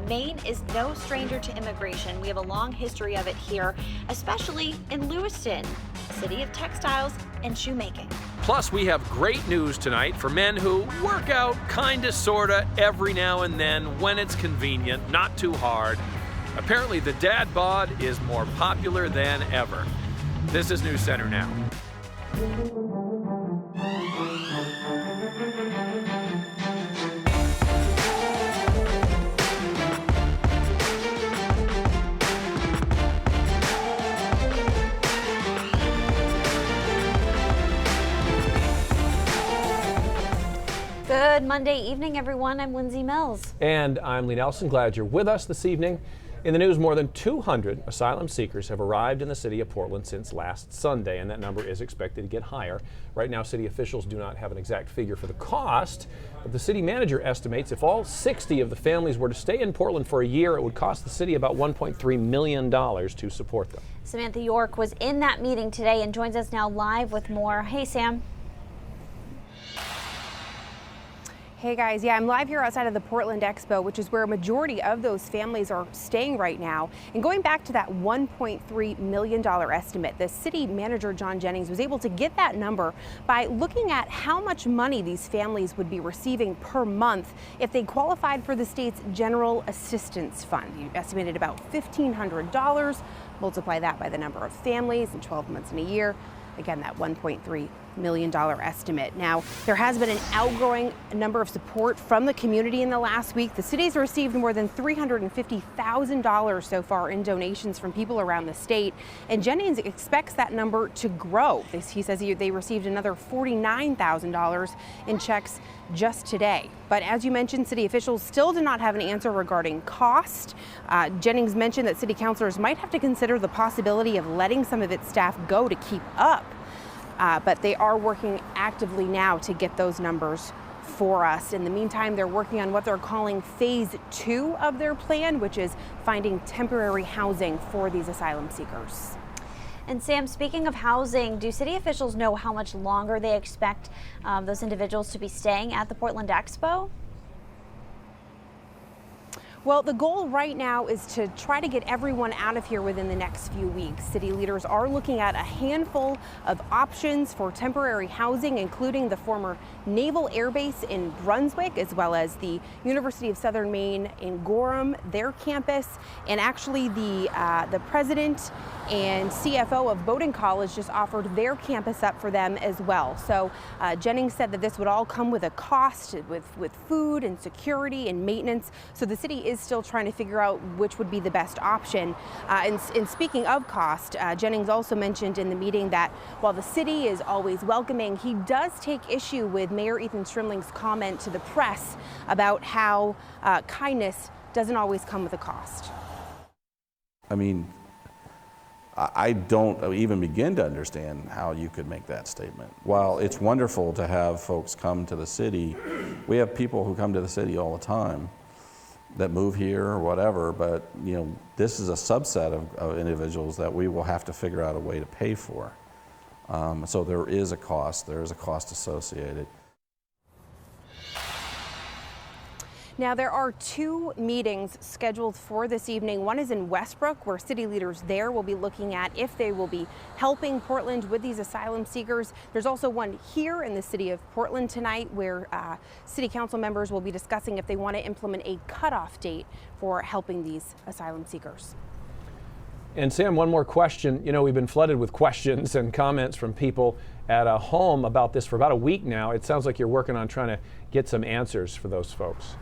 Maine is no stranger to immigration. We have a long history of it here, especially in Lewiston, city of textiles and shoemaking. Plus, we have great news tonight for men who work out kinda sorta every now and then when it's convenient, not too hard. Apparently, the dad bod is more popular than ever. This is News Center Now. Good Monday evening, everyone. I'm Lindsay Mills. And I'm Lee Nelson. Glad you're with us this evening. In the news, more than 200 asylum seekers have arrived in the city of Portland since last Sunday, and that number is expected to get higher. Right now, city officials do not have an exact figure for the cost, but the city manager estimates if all 60 of the families were to stay in Portland for a year, it would cost the city about $1.3 million to support them. Samantha York was in that meeting today and joins us now live with more. Hey, Sam. Hey guys, yeah, I'm live here outside of the Portland Expo, which is where a majority of those families are staying right now. And going back to that $1.3 million estimate, the city manager, John Jennings, was able to get that number by looking at how much money these families would be receiving per month if they qualified for the state's General Assistance Fund. He estimated about $1,500, multiply that by the number of families in 12 months in a year. Again, that $1.3 million estimate. Now, there has been an outgrowing number of support from the community in the last week. The city's received more than $350,000 so far in donations from people around the state, and Jennings expects that number to grow. He says they received another $49,000 in checks just today. But as you mentioned, city officials still do not have an answer regarding cost. Jennings mentioned that city councilors might have to consider the possibility of letting some of its staff go to keep up. But they are working actively now to get those numbers for us. In the meantime, they're working on what they're calling phase 2 of their plan, which is finding temporary housing for these asylum seekers. And Sam, speaking of housing, do city officials know how much longer they expect those individuals to be staying at the Portland Expo? Well, the goal right now is to try to get everyone out of here within the next few weeks. City leaders are looking at a handful of options for temporary housing, including the former Naval Air Base in Brunswick, as well as the University of Southern Maine in Gorham, their campus. And actually, the president and CFO of Bowdoin College just offered their campus up for them as well. So Jennings said that this would all come with a cost, with food and security and maintenance. So the city is still trying to figure out which would be the best option. And speaking of cost, Jennings also mentioned in the meeting that while the city is always welcoming, he does take issue with Mayor Ethan Strimling's comment to the press about how kindness doesn't always come with a cost. I mean, I don't even begin to understand how you could make that statement. While it's wonderful to have folks come to the city, we have people who come to the city all the time that move here or whatever, but this is a subset of individuals that we will have to figure out a way to pay for. So there is a cost associated. Now, there are 2 meetings scheduled for this evening. One is in Westbrook, where city leaders there will be looking at if they will be helping Portland with these asylum seekers. There's also one here in the city of Portland tonight, where city council members will be discussing if they want to implement a cutoff date for helping these asylum seekers. And Sam, one more question. We've been flooded with questions and comments from people at home about this for about a week now. It sounds like you're working on trying to get some answers for those folks.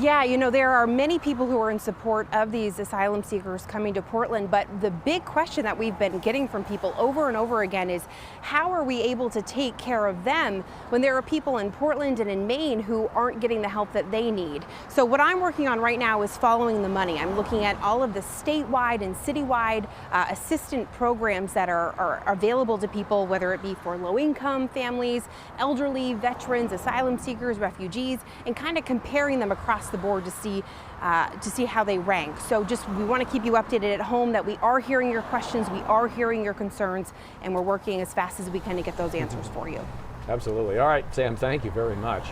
Yeah, there are many people who are in support of these asylum seekers coming to Portland, but the big question that we've been getting from people over and over again is how are we able to take care of them when there are people in Portland and in Maine who aren't getting the help that they need? So what I'm working on right now is following the money. I'm looking at all of the statewide and citywide assistant programs that are available to people, whether it be for low-income families, elderly, veterans, asylum seekers, refugees, and kind of comparing them across the board to see how they rank. So we want to keep you updated at home that we are hearing your questions, we are hearing your concerns, and we're working as fast as we can to get those answers for you. Absolutely. All right, Sam, thank you very much.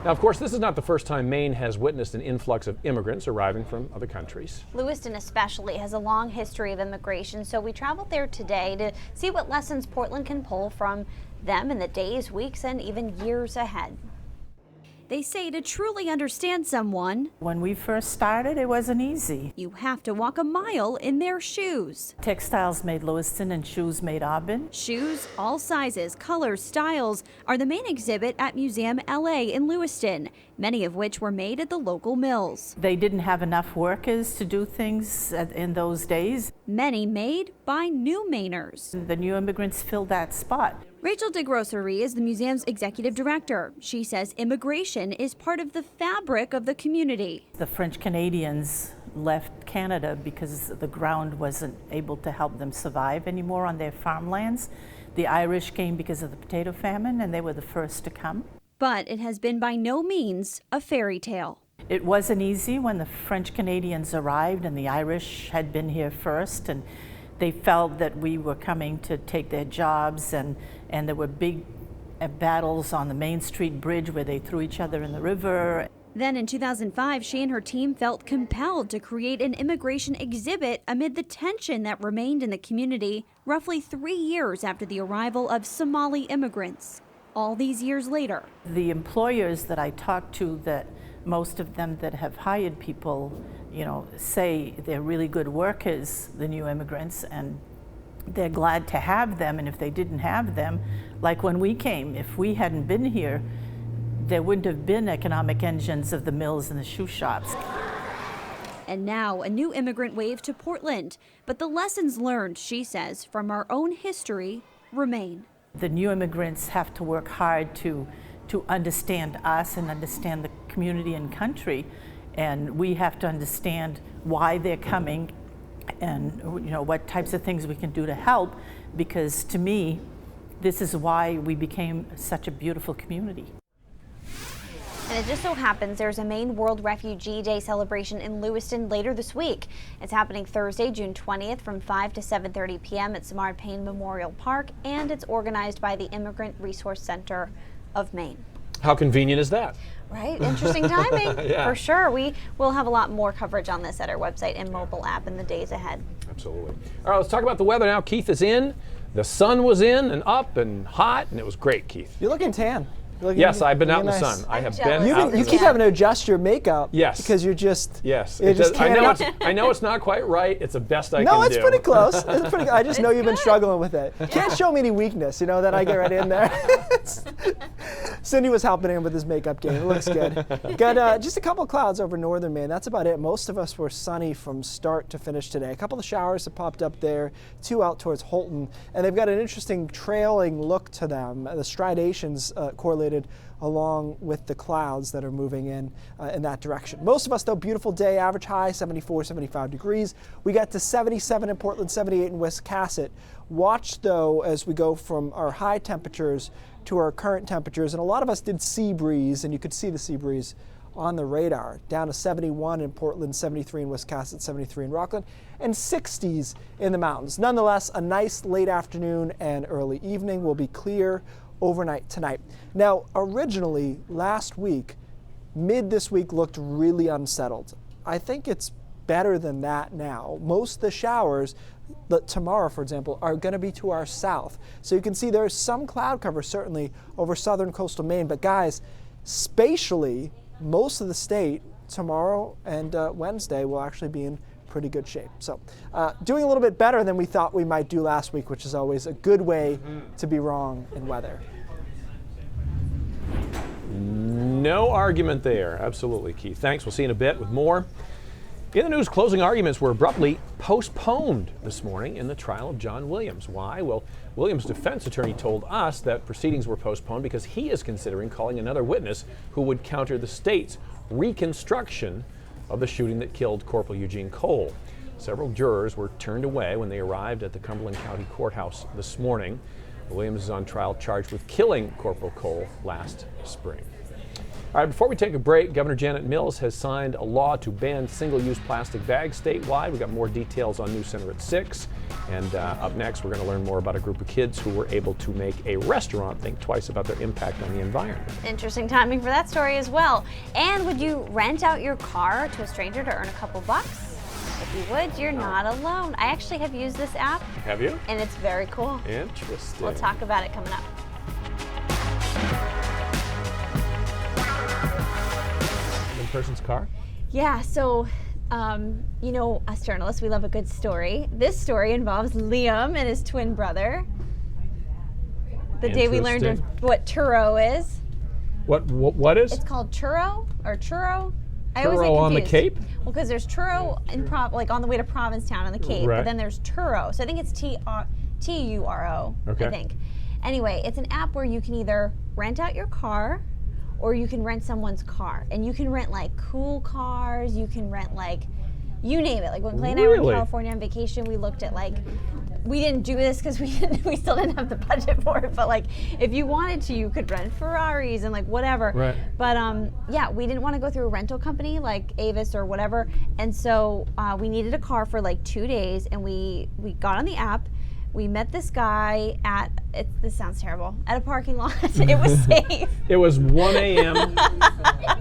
Now, of course, this is not the first time Maine has witnessed an influx of immigrants arriving from other countries. Lewiston especially has a long history of immigration, so we traveled there today to see what lessons Portland can pull from them in the days, weeks, and even years ahead. They say to truly understand someone, when we first started, it wasn't easy. you have to walk a mile in their shoes. Textiles made Lewiston and shoes made Auburn. Shoes, all sizes, colors, styles, are the main exhibit at Museum LA in Lewiston, many of which were made at the local mills. They didn't have enough workers to do things in those days. Many made by new Mainers. The new immigrants filled that spot. Rachel DeGrossery is the museum's executive director. She says immigration is part of the fabric of the community. The French Canadians left Canada because the ground wasn't able to help them survive anymore on their farmlands. The Irish came because of the potato famine, and they were the first to come. But it has been by no means a fairy tale. It wasn't easy when the French Canadians arrived and the Irish had been here first, and they felt that we were coming to take their jobs, and there were big battles on the Main Street Bridge where they threw each other in the river. Then in 2005, she and her team felt compelled to create an immigration exhibit amid the tension that remained in the community roughly 3 years after the arrival of Somali immigrants. All these years later, the employers that I talked to, that most of them that have hired people, say they're really good workers, the new immigrants, and they're glad to have them. And if they didn't have them, like when we came, if we hadn't been here, there wouldn't have been economic engines of the mills and the shoe shops. and now a new immigrant wave to Portland. But the lessons learned, she says, from our own history remain. The new immigrants have to work hard to understand us and understand the community and country, and we have to understand why they're coming and what types of things we can do to help, because to me, this is why we became such a beautiful community. And it just so happens there's a Maine World Refugee Day celebration in Lewiston later this week. It's happening Thursday, June 20th from 5 to 7:30 p.m. at Samard Payne Memorial Park, and it's organized by the Immigrant Resource Center of Maine. How convenient is that? Right, interesting timing. Yeah. For sure. We will have a lot more coverage on this at our website and mobile app in the days ahead. Absolutely. All right, let's talk about the weather now. Keith is in. The sun was in and up and hot, and it was great, Keith. You're looking tan. Yes, I've been out in the nice. sun. I have jealous. been out in You the keep sun. having to adjust your makeup. Yes. Because you're just. Yes. You're just I know tanning. I know it's not quite right. It's the best I can do. No, it's pretty close. It's pretty. I just know you've been good. struggling with it. You can't show me any weakness, then I get right in there. Cindy was helping him with his makeup game. It looks good. Got just a couple of clouds over northern Maine. That's about it. Most of us were sunny from start to finish today. A couple of showers have popped up there, 2 out towards Holton, and they've got an interesting trailing look to them. The striations correlated along with the clouds that are moving in that direction. Most of us, though, beautiful day, average high 74, 75 degrees. We got to 77 in Portland, 78 in Wiscasset. Watch, though, as we go from our high temperatures to our current temperatures, and a lot of us did sea breeze, and you could see the sea breeze on the radar. Down to 71 in Portland, 73 in Wiscasset, 73 in Rockland, and 60s in the mountains. Nonetheless, a nice late afternoon and early evening. Will be clear overnight tonight. Now, originally last week, mid this week looked really unsettled. I think it's better than that now. Most of the showers tomorrow, for example, are going to be to our south. So you can see there's some cloud cover certainly over southern coastal Maine, but guys, spatially, most of the state tomorrow and Wednesday will actually be in pretty good shape. So doing a little bit better than we thought we might do last week, which is always a good way to be wrong in weather. No argument there. Absolutely, Keith. Thanks. We'll see you in a bit with more. In the news, closing arguments were abruptly postponed this morning in the trial of John Williams. Why? Well, Williams' defense attorney told us that proceedings were postponed because he is considering calling another witness who would counter the state's reconstruction of the shooting that killed Corporal Eugene Cole. Several jurors were turned away when they arrived at the Cumberland County Courthouse this morning. Williams is on trial charged with killing Corporal Cole last spring. All right, before we take a break, Governor Janet Mills has signed a law to ban single-use plastic bags statewide. We've got more details on News Center at 6. And up next, we're going to learn more about a group of kids who were able to make a restaurant think twice about their impact on the environment. Interesting timing for that story as well. And would you rent out your car to a stranger to earn a couple bucks? If you would, you're not alone. I actually have used this app. Have you? And it's very cool. Interesting. We'll talk about it coming up. In person's car? Yeah, so, you know, us journalists, we love a good story. This story involves Liam and his twin brother. The day we learned Interesting. what churro is. What is? It's called churro or churro. I always get Churro on the confused. Cape? Well, because there's churro in like on the way to Provincetown on the Cape, Right. but then there's churro. So I think it's T-U-R-O, Okay. I think. Anyway, it's an app where you can either rent out your car or you can rent someone's car. And you can rent like cool cars, you can rent like, you name it. Like when Clay and I were in Really? California on vacation, we looked at like, we didn't do this because we still didn't have the budget for it, but like if you wanted to, you could rent Ferraris and like whatever. Right. But yeah, we didn't want to go through a rental company like Avis or whatever, and so we needed a car for like 2 days, and we got on the app. We met this guy at, this sounds terrible, at a parking lot. It was safe. It was 1 a.m.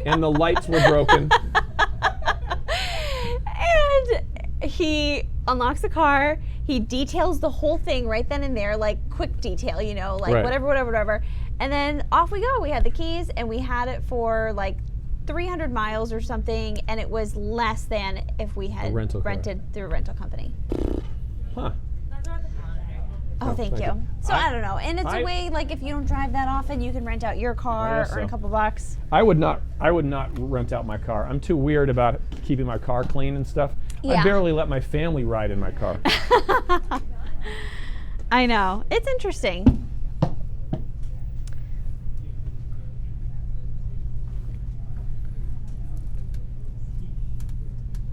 and the lights were broken. And he unlocks the car. He details the whole thing right then and there, like quick detail, you know, like Right. whatever. And then off we go. We had the keys and we had it for like 300 miles or something, and it was less than if we had rental car. rented through a rental company. Huh. Oh, thank thank you. you. So I don't know. And it's I- a way, like if you don't drive that often, you can rent out your car, guess earn a so. couple bucks. I would not rent out my car. I'm too weird about keeping my car clean and stuff. Yeah. I barely let my family ride in my car. I know. It's interesting.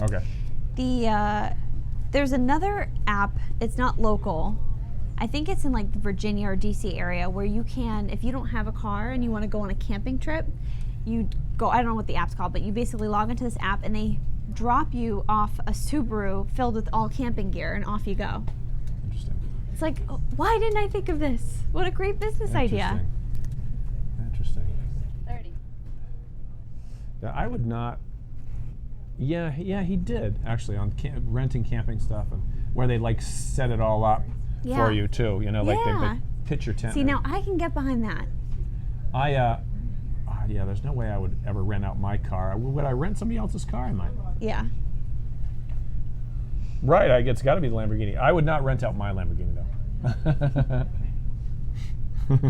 Okay. There's another app. It's not local. I think it's in like the Virginia or DC area where you can, if you don't have a car and you want to go on a camping trip, you go, I don't know what the app's called, but you basically log into this app and they drop you off a Subaru filled with all camping gear and off you go. Interesting. It's like, oh, why didn't I think of this? What a great business idea. Interesting. 30. Yeah, I would not. Yeah, he did actually on renting camping stuff and where they like set it all up Yeah. for you too. You know, like Yeah. they pitch your tent. See, and now I can get behind that. yeah, there's no way I would ever rent out my car. Would I rent somebody else's car? I might. Yeah. Right, it's got to be the Lamborghini. I would not rent out my Lamborghini though.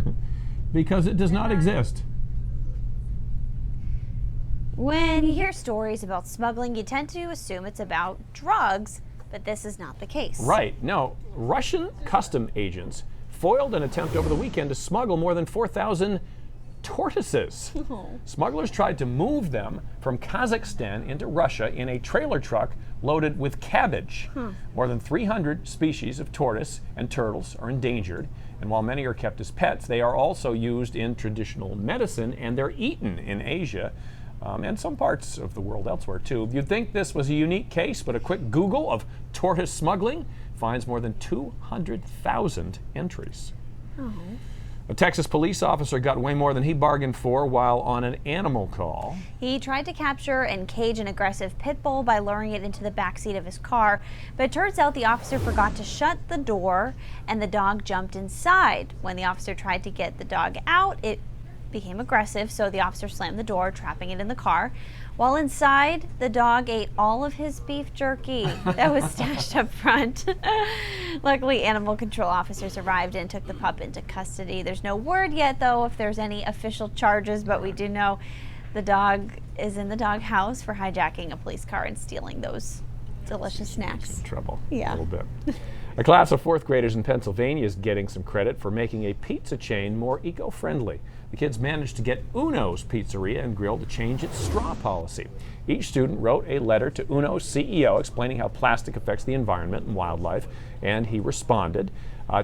Because it does not exist. When you hear stories about smuggling, you tend to assume it's about drugs, but this is not the case. Right. No, Russian custom agents foiled an attempt over the weekend to smuggle more than 4,000 tortoises. Smugglers tried to move them from Kazakhstan into Russia in a trailer truck loaded with cabbage. More than 300 species of tortoise and turtles are endangered, and while many are kept as pets, they are also used in traditional medicine, and they're eaten in Asia. And some parts of the world elsewhere too. You'd think this was a unique case, but a quick Google of tortoise smuggling finds more than 200,000 entries. A Texas police officer got way more than he bargained for while on an animal call. He tried to capture and cage an aggressive pit bull by luring it into the backseat of his car, but it turns out the officer forgot to shut the door and the dog jumped inside. When the officer tried to get the dog out, it became aggressive, so the officer slammed the door, trapping it in the car. While inside, the dog ate all of his beef jerky that was stashed up front. Luckily, animal control officers arrived and took the pup into custody. There's no word yet, though, if there's any official charges, but we do know the dog is in the dog house for hijacking a police car and stealing those delicious snacks. Trouble. Yeah. A little bit. A class of fourth graders in Pennsylvania is getting some credit for making a pizza chain more eco-friendly. The kids managed to get Uno's Pizzeria and Grill to change its straw policy. Each student wrote a letter to Uno's CEO explaining how plastic affects the environment and wildlife, and he responded,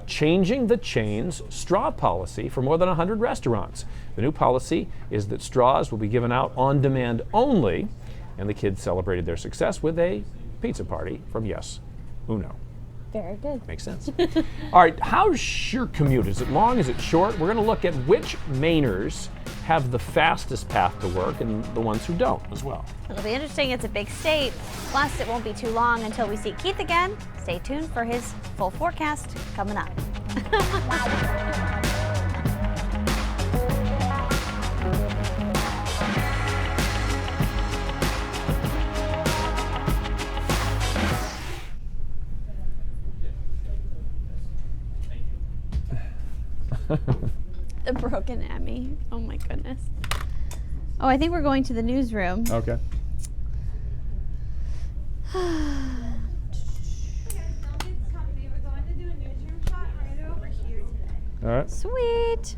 changing the chain's straw policy for more than 100 restaurants. The new policy is that straws will be given out on demand only, and the kids celebrated their success with a pizza party from Yes, Uno. Very good. Makes sense. All right, how's your commute? Is it long? Is it short? We're going to look at which Mainers have the fastest path to work and the ones who don't as well. It'll be interesting. It's a big state. Plus, it won't be too long until we see Keith again. Stay tuned for his full forecast coming up. The broken Emmy. Oh my goodness. Oh, I think we're going to the newsroom. Okay. All right. Sweet.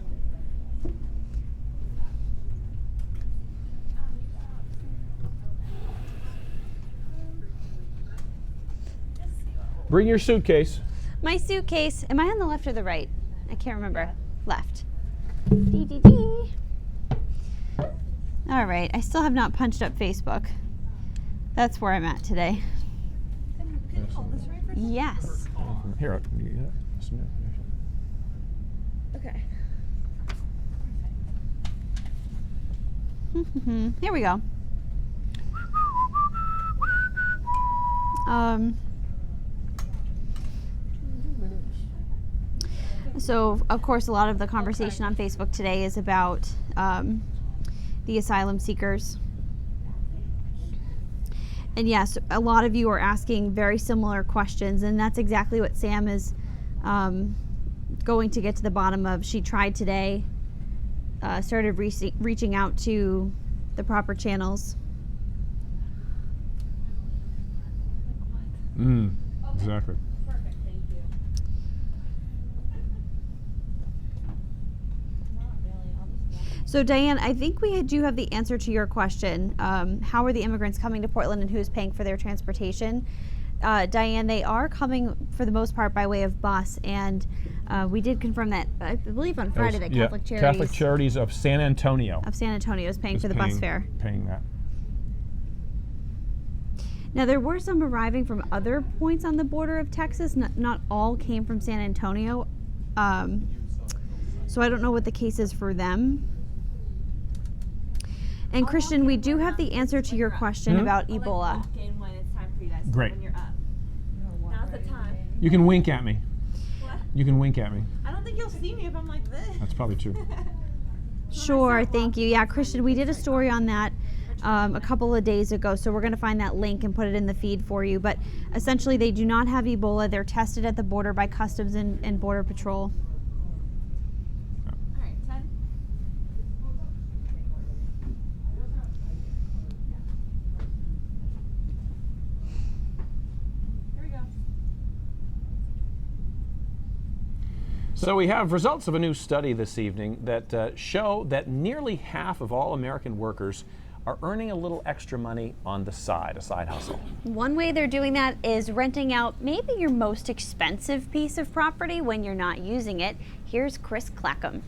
Bring your suitcase. My suitcase. Am I on the left or the right? I can't remember. Left. Dee. All right. I still have not punched up Facebook. That's where I'm at today. Can you hold this right for a second? Yes. Here, you get some information. Okay. Here we go. So, of course, a lot of the conversation on Facebook today is about the asylum seekers. And yes, a lot of you are asking very similar questions, and that's exactly what Sam is going to get to the bottom of. She tried today, started reaching out to the proper channels. Exactly. Perfect, thank you. Not really, I'll just So Diane, I think we do have the answer to your question. How are the immigrants coming to Portland and who's paying for their transportation? Diane, they are coming for the most part by way of bus, and we did confirm that, I believe on Friday, that Catholic Charities of San Antonio is paying for the bus fare. Paying that. Now, there were some arriving from other points on the border of Texas. Not all came from San Antonio. So I don't know what the case is for them. And Christian, we do have the answer to your question about Ebola. walk in when it's time for you guys. Great. When you're up. Now's the time. You can wink at me. What? You can wink at me. I don't think you'll see me if I'm like this. That's probably true. Sure, thank you. Yeah, Christian, we did a story on that a couple of days ago, so we're going to find that link and put it in the feed for you. But essentially, they do not have Ebola. They're tested at the border by Customs and Border Patrol. All right, 10. Here we go. So we have results of a new study this evening that show that nearly half of all American workers are earning a little extra money on the side, a side hustle. One way they're doing that is renting out maybe your most expensive piece of property when you're not using it. Here's Chris Clackham.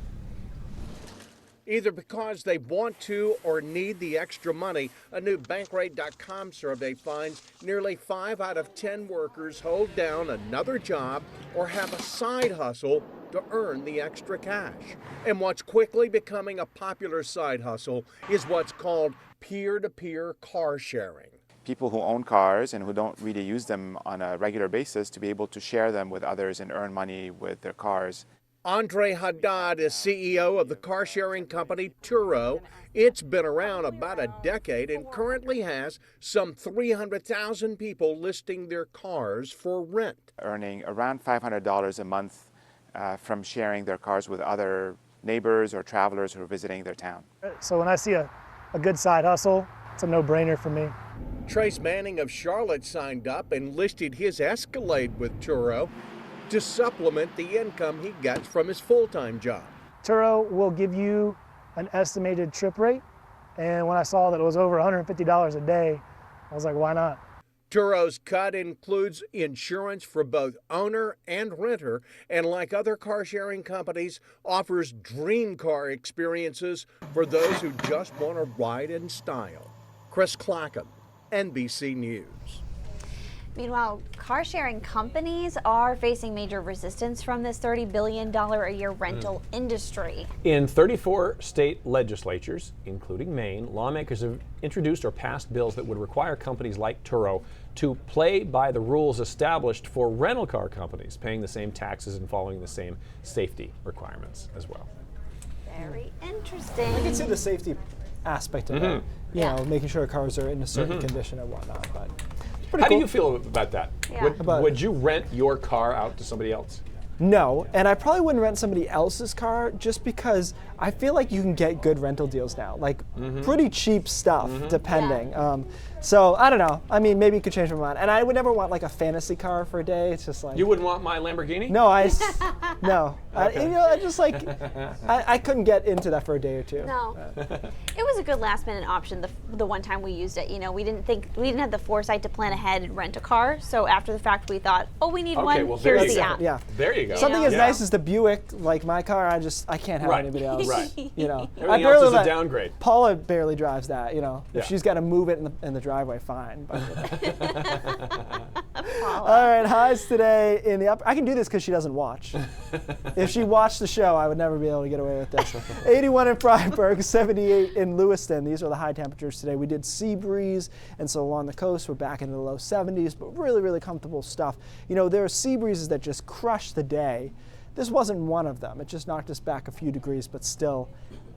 Either because they want to or need the extra money, a new Bankrate.com survey finds nearly 5 out of 10 workers hold down another job or have a side hustle to earn the extra cash. And what's quickly becoming a popular side hustle is what's called peer-to-peer car sharing. People who own cars and who don't really use them on a regular basis to be able to share them with others and earn money with their cars. Andre Haddad is CEO of the car sharing company Turo. It's been around about a decade and currently has some 300,000 people listing their cars for rent. Earning around $500 a month from sharing their cars with other neighbors or travelers who are visiting their town. So when I see a good side hustle, it's a no-brainer for me. Trace Manning of Charlotte signed up and listed his Escalade with Turo to supplement the income he gets from his full-time job. Turo will give you an estimated trip rate, and when I saw that it was over $150 a day, I was like, why not? Turo's cut includes insurance for both owner and renter, and like other car-sharing companies, offers dream car experiences for those who just want to ride in style. Chris Clackham, NBC News. Meanwhile, car sharing companies are facing major resistance from this $30 billion a year rental industry. In 34 state legislatures, including Maine, lawmakers have introduced or passed bills that would require companies like Turo to play by the rules established for rental car companies, paying the same taxes and following the same safety requirements as well. Very interesting. I can see the safety aspect of it. You know, making sure cars are in a certain condition and whatnot. But it's pretty How cool. do you feel about that? Yeah. Would you rent your car out to somebody else? No, and I probably wouldn't rent somebody else's car just because I feel like you can get good rental deals now, like pretty cheap stuff, depending. So I don't know. I mean, maybe you could change my mind. And I would never want like a fantasy car for a day. It's just like You wouldn't want my Lamborghini? no, no. You know, I just like I couldn't get into that for a day or two. No, it was a good last minute option. The one time we used it, you know, we didn't have the foresight to plan ahead and rent a car. So after the fact, we thought, oh, we need one. Well, there Here's you the go. app. Yeah. There you go. Something know? as nice as the Buick, like my car, I can't have Right. anybody else. Right. You know, Everything else is a downgrade. Paula barely drives that. You know, Yeah. if she's got to move it in the driveway, fine. But, all right, highs today in the upper. I can do this because she doesn't watch. If she watched the show, I would never be able to get away with this. 81 in Freiburg, 78 in Lewiston. These are the high temperatures today. We did sea breeze, and so along the coast, we're back into the low 70s, but really, really comfortable stuff. You know, there are sea breezes that just crush the day. This wasn't one of them. It just knocked us back a few degrees, but still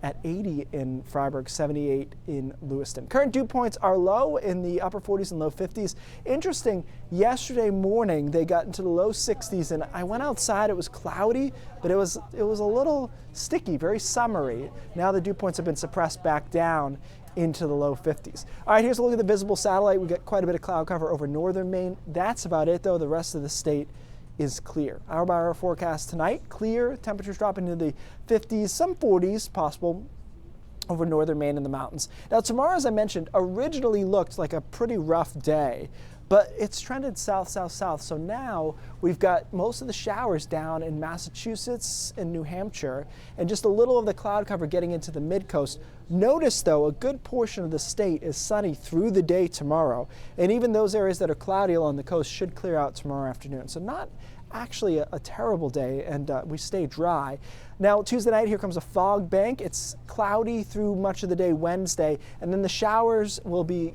at 80 in Freiburg, 78 in Lewiston. Current dew points are low in the upper 40s and low 50s. Interesting, yesterday morning they got into the low 60s, and I went outside, it was cloudy, but it was a little sticky, very summery. Now the dew points have been suppressed back down into the low 50s. All right, here's a look at the visible satellite. We got quite a bit of cloud cover over northern Maine. That's about it though. The rest of the state is clear. Hour by hour forecast tonight, clear, temperatures dropping into the 50s, some 40s possible over northern Maine and the mountains. Now tomorrow, as I mentioned, originally looked like a pretty rough day, but it's trended south, south, south. So now we've got most of the showers down in Massachusetts and New Hampshire, and just a little of the cloud cover getting into the mid-coast. Notice though, a good portion of the state is sunny through the day tomorrow, and even those areas that are cloudy along the coast should clear out tomorrow afternoon. So not actually a terrible day, and we stay dry. Now Tuesday night, here comes a fog bank. It's cloudy through much of the day Wednesday, and then the showers will be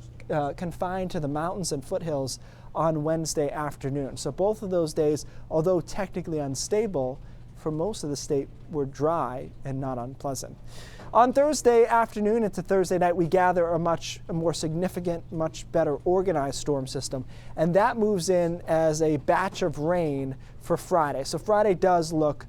confined to the mountains and foothills on Wednesday afternoon. So both of those days, although technically unstable, for most of the state were dry and not unpleasant. On Thursday afternoon into Thursday night, we gather a much more significant, much better organized storm system, and that moves in as a batch of rain for Friday. So Friday does look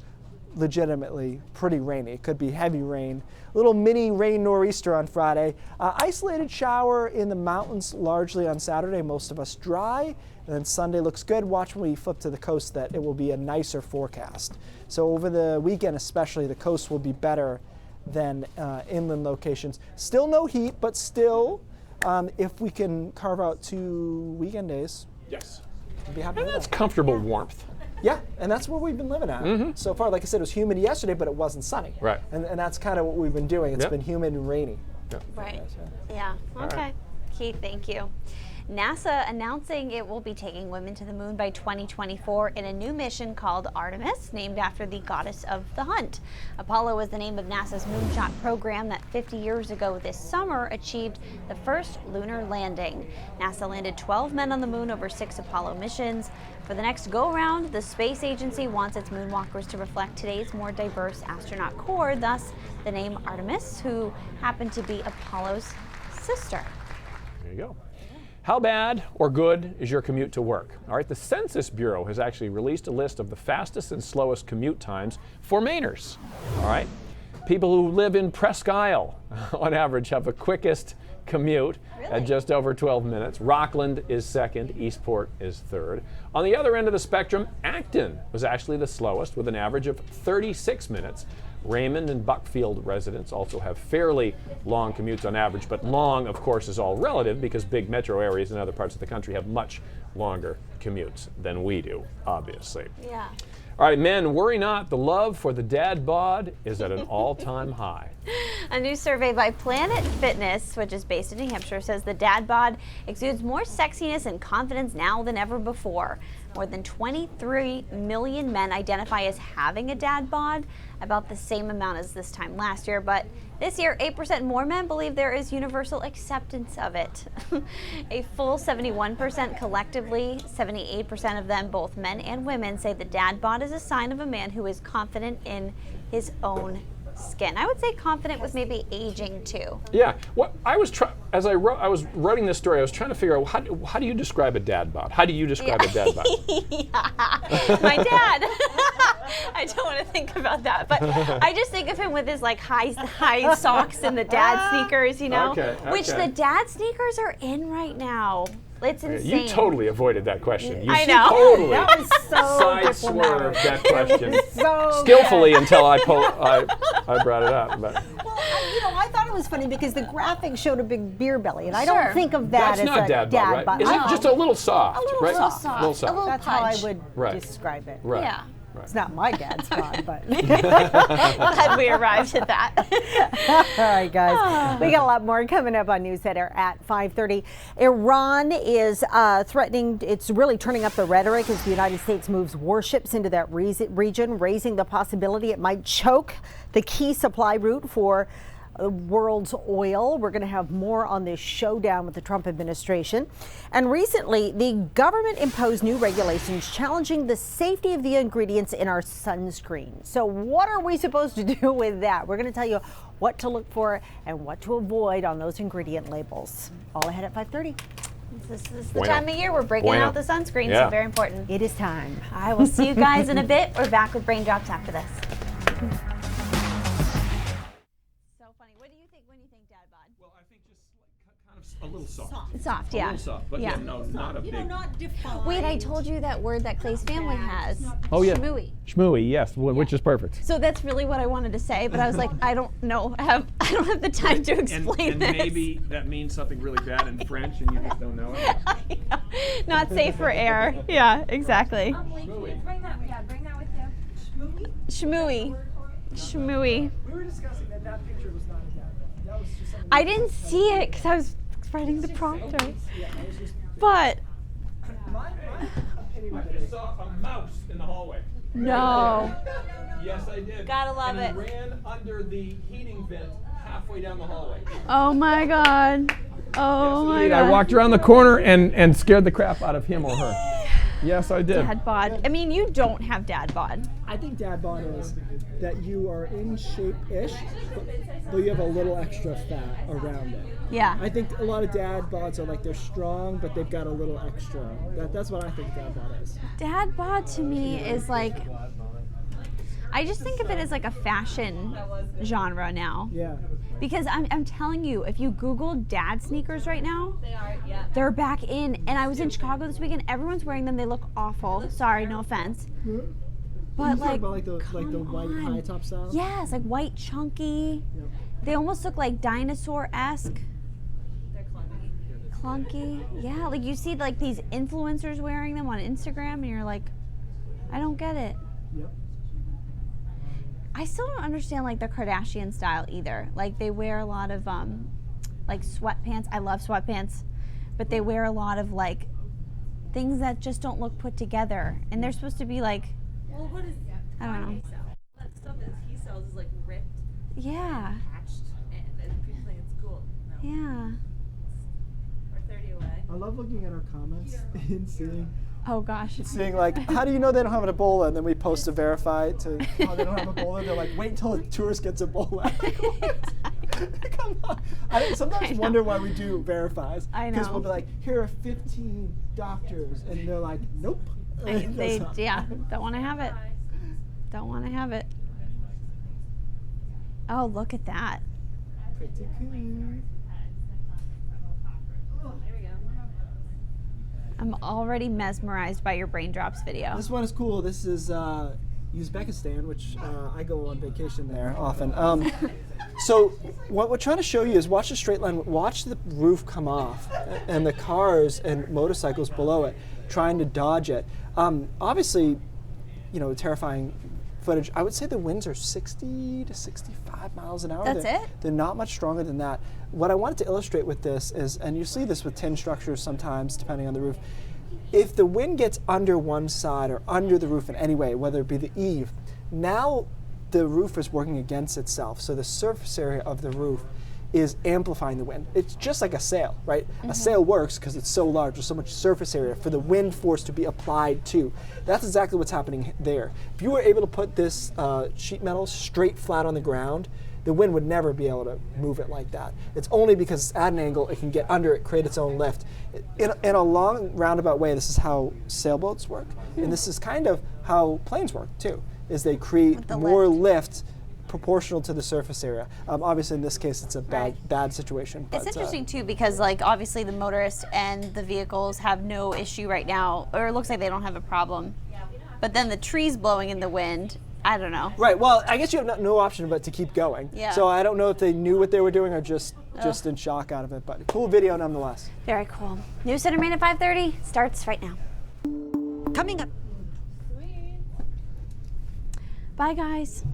legitimately pretty rainy. It could be heavy rain. A little mini rain nor'easter on Friday. Isolated shower in the mountains largely on Saturday. Most of us dry. And then Sunday looks good. Watch when we flip to the coast that it will be a nicer forecast. So over the weekend especially, the coast will be better than inland locations. Still no heat, but still, if we can carve out 2 weekend days, Yes. we'll be happy And with that's that. comfortable warmth. Yeah, and that's what we've been living at so far. Like I said, it was humid yesterday, but it wasn't sunny. Right. And that's kind of what we've been doing. It's Yep. been humid and rainy. Right. Yeah. Okay. Keith, thank you. NASA announcing it will be taking women to the moon by 2024 in a new mission called Artemis, named after the goddess of the hunt. Apollo is the name of NASA's moonshot program that 50 years ago this summer achieved the first lunar landing. NASA landed 12 men on the moon over 6 Apollo missions. For the next go-round, the space agency wants its moonwalkers to reflect today's more diverse astronaut corps, thus the name Artemis, who happened to be Apollo's sister. There you go. How bad or good is your commute to work? All right, the Census Bureau has actually released a list of the fastest and slowest commute times for Mainers. All right, people who live in Presque Isle, on average, have the quickest commute at just over 12 minutes. Rockland is second, Eastport is third. On the other end of the spectrum, Acton was actually the slowest with an average of 36 minutes. Raymond and Buckfield residents also have fairly long commutes on average, but long, of course, is all relative because big metro areas in other parts of the country have much longer commutes than we do, obviously. Yeah. All right, men, worry not. The love for the dad bod is at an all-time high. A new survey by Planet Fitness, which is based in New Hampshire, says the dad bod exudes more sexiness and confidence now than ever before. More than 23 million men identify as having a dad bod, about the same amount as this time last year. But this year, 8% more men believe there is universal acceptance of it. A full 71% collectively, 78% of them, both men and women, say the dad bod is a sign of a man who is confident in his own skin. I would say confident with maybe aging too. Yeah. What I was as I was writing this story, I was trying to figure out how do you describe a dad bod? How do you describe a dad bod? My dad. I don't want to think about that, but I just think of him with his like high socks and the dad sneakers, you know, which the dad sneakers are in right now. It's insane. You totally avoided that question. You I know. Totally That was so side swerved that question so skillfully until I brought it up. But Well, I thought it was funny because the graphic showed a big beer belly, and I Sure. don't think of that that's as not a dad bod, right? bod. Is it No. just a little soft? A little right? soft. A little soft. A little That's how I punch. would Right. describe it. Right. Yeah. It's not my dad's bod, but. Glad we arrived at that. All right, guys. We got a lot more coming up on News Center at 5:30. Iran is threatening, it's really turning up the rhetoric as the United States moves warships into that region, raising the possibility it might choke the key supply route for the world's oil. We're going to have more on this showdown with the Trump administration. And recently, the government imposed new regulations challenging the safety of the ingredients in our sunscreen. So what are we supposed to do with that? We're going to tell you what to look for and what to avoid on those ingredient labels. All ahead at 5:30. This is the time of year we're breaking out the sunscreen, so very important. It is time. I will see you guys in a bit. We're back with Brain Drops after this. A little soft. Soft, A yeah. little soft, but yeah, no, not a big. Wait, I told you that word that Clay's family has. Oh yeah. Shmooey. Shmooey, yes, which is perfect. So that's really what I wanted to say, but I was like, I don't know. I don't have the time to explain and this. maybe that means something really bad in French and you just don't know it. Not safe for air. Yeah, exactly. Bring that with you. Shmooey. Shmooey. We were discussing that picture was not a dad bod. That was just something. I didn't see it because I was writing the prompter. But My opinion I of just it. saw a mouse in the hallway. no. Yes, I did. Gotta love and it. He ran under the heating vent halfway down the hallway. Oh my God. Oh my God. I walked around the corner and scared the crap out of him or her. Yes, I did. Dad bod. I mean, you don't have dad bod. I think dad bod is that you are in shape-ish, but you have a little extra fat around it. Yeah. I think a lot of dad bods are like they're strong, but they've got a little extra. That's what I think dad bod is. Dad bod to me is like, I just think of it as like a fashion genre now. Yeah. Because I'm telling you, if you Google dad sneakers right now, they're back in. And I was in Chicago this weekend. Everyone's wearing them. They look awful. Sorry, no offense. But You like, about like the white on. high top style. Yes, like white chunky. Yep. They almost look like dinosaur-esque. They're clunky. Yeah, like you see like these influencers wearing them on Instagram, and you're like, I don't get it. Yep. I still don't understand like the Kardashian style either. Like they wear a lot of like sweatpants. I love sweatpants, but they wear a lot of like things that just don't look put together. And they're supposed to be like, Well, what is I don't know. that stuff that he sells is like ripped, Yeah, patched, and people think it's cool. No, yeah. we're 30 away. I love looking at our comments and seeing Oh gosh. like, how do you know they don't have an Ebola? And then we post to verify to how they don't have Ebola. They're like, wait until a tourist gets Ebola. Come on. I sometimes wonder why we do verifies. I Because know. we'll be like, here are 15 doctors, and they're like, nope. They don't want to have it. Don't want to have it. Oh, look at that. Pretty cool. I'm already mesmerized by your brain drops video. This one is cool. This is Uzbekistan, which I go on vacation there often. So what we're trying to show you is watch the straight line, watch the roof come off and the cars and motorcycles below it trying to dodge it. Obviously, you know, terrifying footage, I would say the winds are 60 to 65 miles an hour. That's it? They're not much stronger than that. What I wanted to illustrate with this is, and you see this with tin structures sometimes, depending on the roof, if the wind gets under one side or under the roof in any way, whether it be the eave, now the roof is working against itself. So the surface area of the roof is amplifying the wind. It's just like a sail, right? A sail works because it's so large, there's so much surface area for the wind force to be applied to. That's exactly what's happening there. If you were able to put this sheet metal straight flat on the ground, the wind would never be able to move it like that. It's only because it's at an angle, it can get under it, create its own lift. In a long roundabout way, this is how sailboats work, and this is kind of how planes work too, is they create more lift proportional to the surface area. Obviously in this case it's a bad situation. But, it's interesting too because like obviously the motorists and the vehicles have no issue right now, or it looks like they don't have a problem. But then the trees blowing in the wind, I don't know. Right, well, I guess you have no option but to keep going. Yeah. So I don't know if they knew what they were doing or just in shock out of it, but cool video nonetheless. Very cool. News Center Maine at 5:30 starts right now. Coming up. Bye guys.